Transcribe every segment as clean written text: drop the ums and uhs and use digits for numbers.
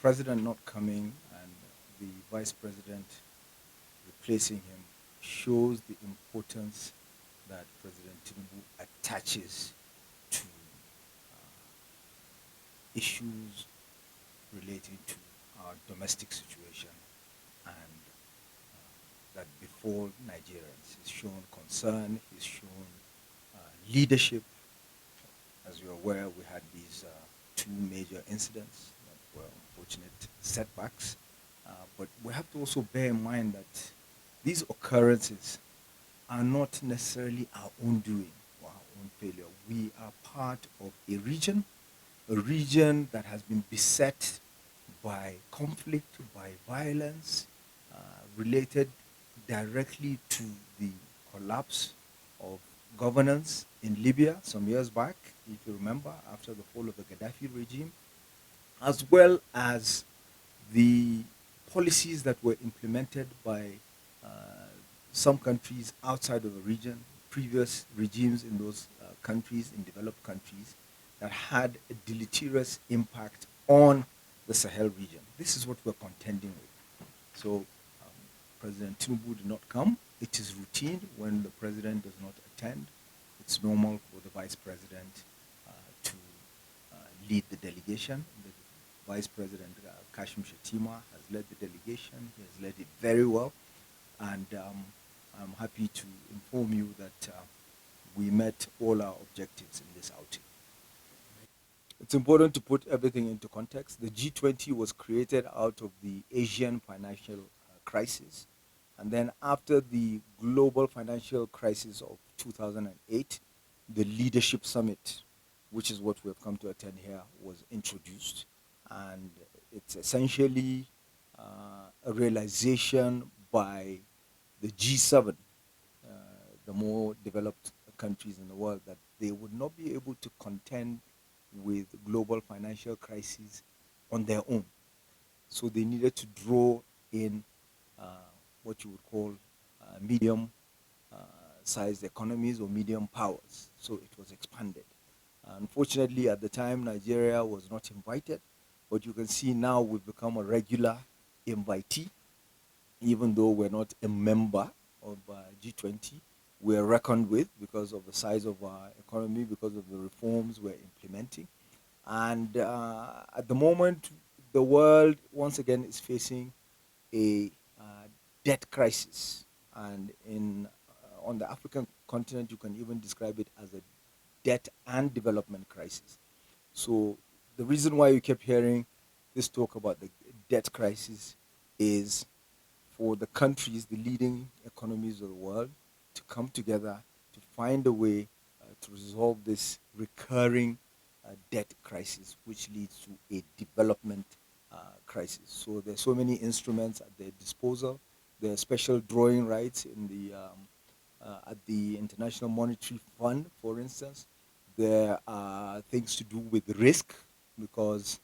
president not coming and the vice president replacing him shows the importance that President Tinubu attaches to issues relating to our domestic situation and that befall Nigerians. He's shown concern, he's shown leadership. As you're aware, we had these two major incidents that were unfortunate setbacks. But we have to also bear in mind that these occurrences are not necessarily our own doing or our own failure. We are part of a region that has been beset by conflict, by violence, related directly to the collapse of governance in Libya some years back, if you remember, after the fall of the Gaddafi regime, as well as the policies that were implemented by uh, some countries outside of the region, previous regimes in those countries, in developed countries, that had a deleterious impact on the Sahel region. This is what we're contending with. So President Tinubu did not come. It is routine when the president does not attend. It's normal for the vice president to lead the delegation. The vice president, Kashim Shettima, has led the delegation. He has led it very well. And I'm happy to inform you that we met all our objectives in this outing. It's important to put everything into context. The G20 was created out of the Asian financial crisis. And then after the global financial crisis of 2008, the Leadership Summit, which is what we have come to attend here, was introduced. And it's essentially a realization by the G7, the more developed countries in the world, that they would not be able to contend with global financial crises on their own. So they needed to draw in what you would call medium sized economies or medium powers. So it was expanded. Unfortunately, at the time, Nigeria was not invited, but you can see now we've become a regular invitee, even though we're not a member of G20. We're reckoned with because of the size of our economy, because of the reforms we're implementing. And at the moment, the world once again is facing a debt crisis. And on the African continent, you can even describe it as a debt and development crisis. So the reason why you kept hearing this talk about the debt crisis is for the countries, the leading economies of the world, to come together to find a way to resolve this recurring debt crisis, which leads to a development crisis. So there's so many instruments at their disposal. There are special drawing rights in the at the International Monetary Fund, for instance. There are things to do with risk because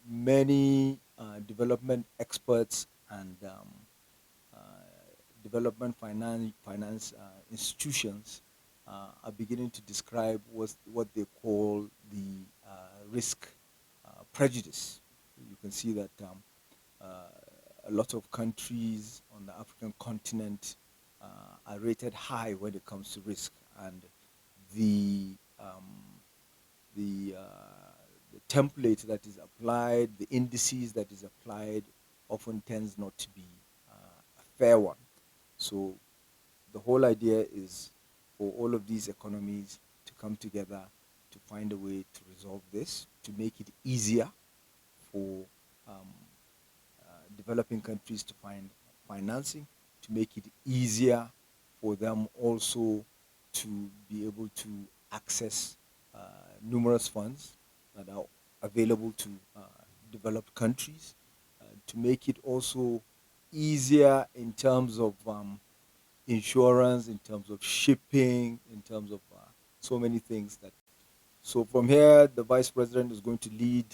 many development experts and uh, development finance institutions are beginning to describe what they call the risk prejudice. You can see that uh, a lot of countries on the African continent are rated high when it comes to risk, and the um, the the template that is applied, the indices that is applied, often tends not to be a fair one. So the whole idea is for all of these economies to come together to find a way to resolve this, to make it easier for um, developing countries to find financing, to make it easier for them also to be able to access uh, numerous funds that are available to developed countries, to make it also easier in terms of insurance, in terms of shipping, in terms of so many things. That so from here, the vice president is going to lead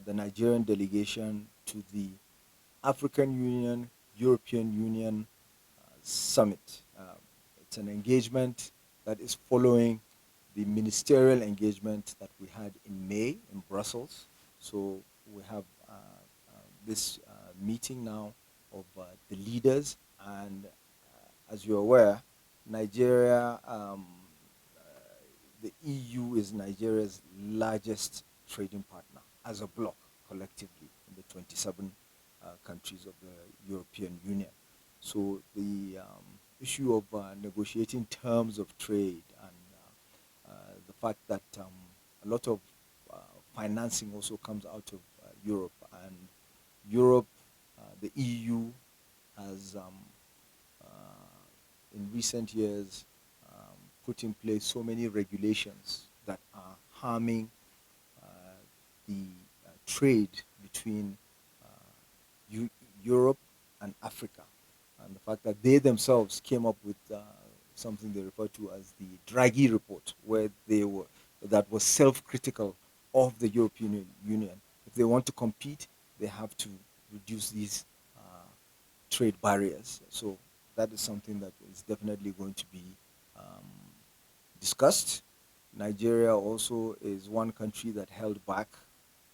the Nigerian delegation to the African Union, European Union summit. It's an engagement that is following the ministerial engagement that we had in May in Brussels. So we have this meeting now of the leaders, and as you're aware, Nigeria, the EU is Nigeria's largest trading partner as a bloc collectively in the 27 countries of the European Union. So the issue of negotiating terms of trade and the fact that a lot of uh, financing also comes out of Europe, and Europe, the EU has in recent years put in place so many regulations that are harming uh, the trade between uh, Eu- Europe and Africa, and the fact that they themselves came up with something they refer to as the Draghi report, where they were that was self-critical of the European Union. If they want to compete, they have to reduce these trade barriers. So that is something that is definitely going to be um, discussed. Nigeria also is one country that held back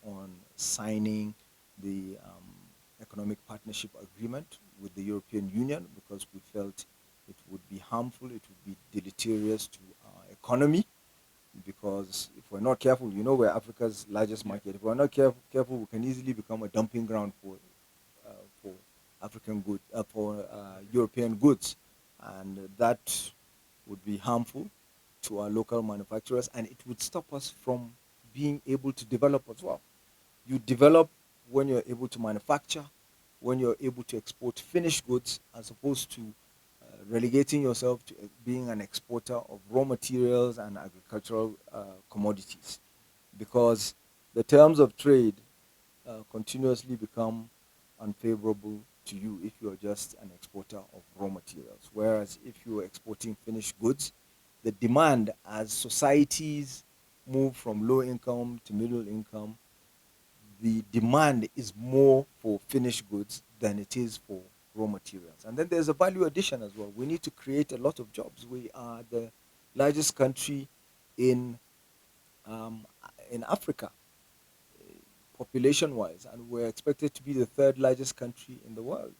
on signing the economic partnership agreement with the European Union because we felt it would be harmful, it would be deleterious to our economy. Because if we're not careful, you know, we're Africa's largest market. If we're not careful, we can easily become a dumping ground for African good for European goods, and that would be harmful to our local manufacturers, and it would stop us from being able to develop as well. You develop when you're able to manufacture, when you're able to export finished goods, as opposed to relegating yourself to being an exporter of raw materials and agricultural commodities. Because the terms of trade continuously become unfavorable to you if you're just an exporter of raw materials. Whereas if you're exporting finished goods, the demand as societies move from low income to middle income, the demand is more for finished goods than it is for raw materials. And then there's a value addition as well. We need to create a lot of jobs. We are the largest country in um, in Africa, population wise, and we're expected to be the third largest country in the world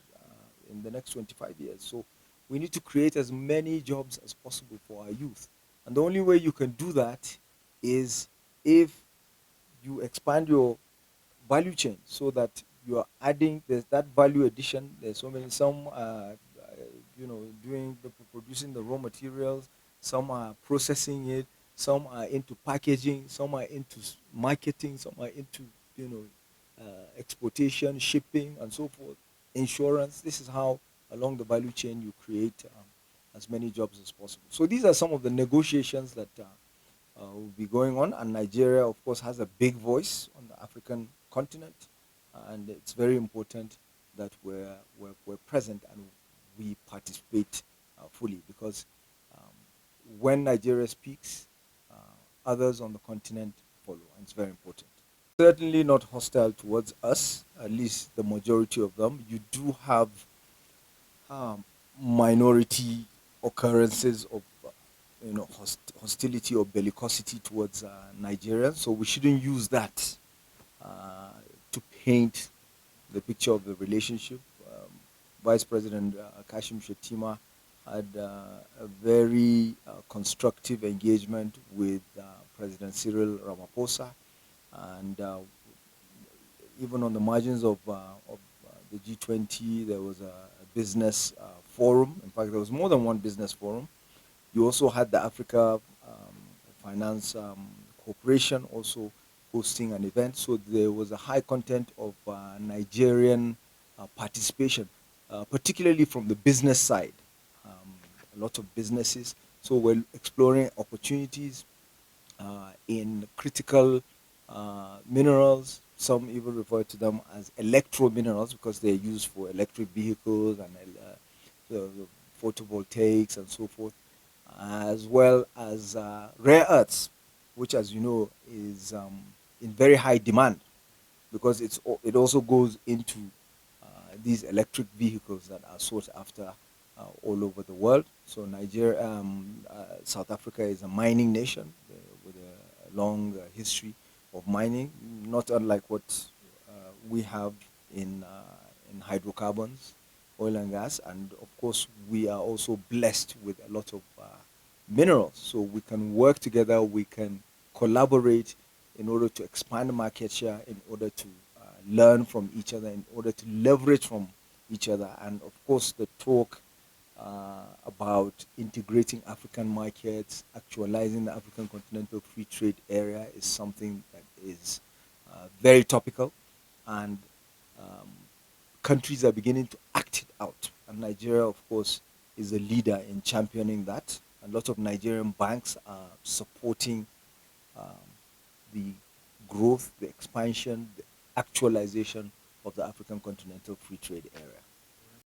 in the next 25 years. So we need to create as many jobs as possible for our youth. And the only way you can do that is if you expand your value chain so that you're adding, there's that value addition. There's so many, some you know, doing the producing the raw materials, some are processing it, some are into packaging, some are into marketing, some are into, you know, exportation, shipping, and so forth, insurance. This is how along the value chain you create as many jobs as possible. So these are some of the negotiations that will be going on. And Nigeria, of course, has a big voice on the African continent, and it's very important that we're present and we participate fully, because um, when Nigeria speaks, others on the continent follow, and it's very important. Certainly not hostile towards us, at least the majority of them. You do have um, minority occurrences of hostility or bellicosity towards Nigerians. So we shouldn't use that uh, to paint the picture of the relationship. Vice President Kashim Shettima had a very constructive engagement with President Cyril Ramaphosa, and even on the margins of the G20, there was a business forum. In fact, there was more than one business forum. You also had the Africa Finance Corporation also hosting an event. So there was a high content of Nigerian participation, particularly from the business side. A lot of businesses. So we're exploring opportunities in critical minerals. Some even refer to them as electro minerals because they're used for electric vehicles and the photovoltaics and so forth, as well as rare earths, which, as you know, is in very high demand because it also goes into these electric vehicles that are sought after all over the world. So Nigeria, South Africa is a mining nation with a long history. of mining, not unlike what we have in hydrocarbons, oil and gas, and of course we are also blessed with a lot of minerals. So we can work together, we can collaborate in order to expand the market share, in order to learn from each other, in order to leverage from each other, and of course the talk about integrating African markets, actualizing the African Continental Free Trade Area is something that is very topical, and um, countries are beginning to act it out. And Nigeria, of course, is a leader in championing that. A lot of Nigerian banks are supporting um, the growth, the expansion, the actualization of the African Continental Free Trade Area.